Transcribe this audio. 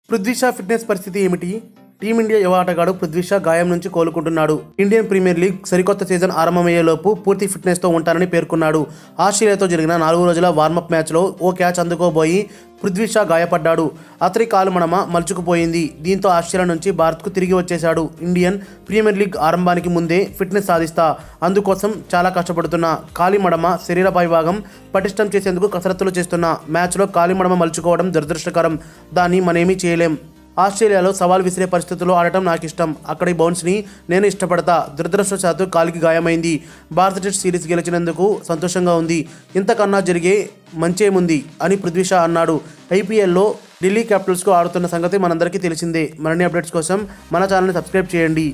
Prithvi Shah fitness పరిస్థితి ఏమిటి? Team India యువ ఆటగాడు పృథ్వీ షా గాయం నుంచి కోలుకుంటున్నాడు. ఇండియన్ ప్రీమియర్ లీగ్ సరికొత్త సీజన్ ఆరంభమయ్యేలోపు పూర్తి ఫిట్నెస్తో ఉంటానని పేర్కొన్నాడు. ఆస్ట్రేలియాతో జరిగిన 4 రోజుల వార్మప్ మ్యాచ్లో ఓ క్యాచ్ అందుకోబోయి పృథ్వీ షా గాయపడ్డాడు. అతని కాలు మడమ మలుచుకుపోయింది. దీంతో ఆస్ట్రేలియా నుంచి భారత్కు తిరిగి వచ్చేశాడు. ఇండియన్ ప్రీమియర్ లీగ్ ఆరంభానికి ముందే ఫిట్నెస్ సాధిస్తా, అందుకోసం చాలా కష్టపడుతున్నా. కాలి మడమ శరీర పైభాగం పటిష్టం చేసేందుకు కసరత్తులు చేస్తున్నా. మ్యాచ్లో కాలి మడమ మలుచుకోవడం దురదృష్టకరం, దాన్ని మనేమీ చేయలేం. ఆస్ట్రేలియాలో సవాల్ విసిరే పరిస్థితుల్లో ఆడటం నాకు ఇష్టం. అక్కడి బౌన్స్ని నేను ఇష్టపడతా. దురదృష్టవశాత్తు కాలికి గాయమైంది. భారత టెస్ట్ సిరీస్ గెలిచినందుకు సంతోషంగా ఉంది. ఇంతకన్నా జరిగే మంచేముంది అని పృథ్వీ షా అన్నాడు. ఐపీఎల్లో ఢిల్లీ క్యాపిటల్స్కు ఆడుతున్న సంగతి మనందరికీ తెలిసిందే. మరిన్ని అప్డేట్స్ కోసం మన ఛానల్ని సబ్స్క్రైబ్ చేయండి.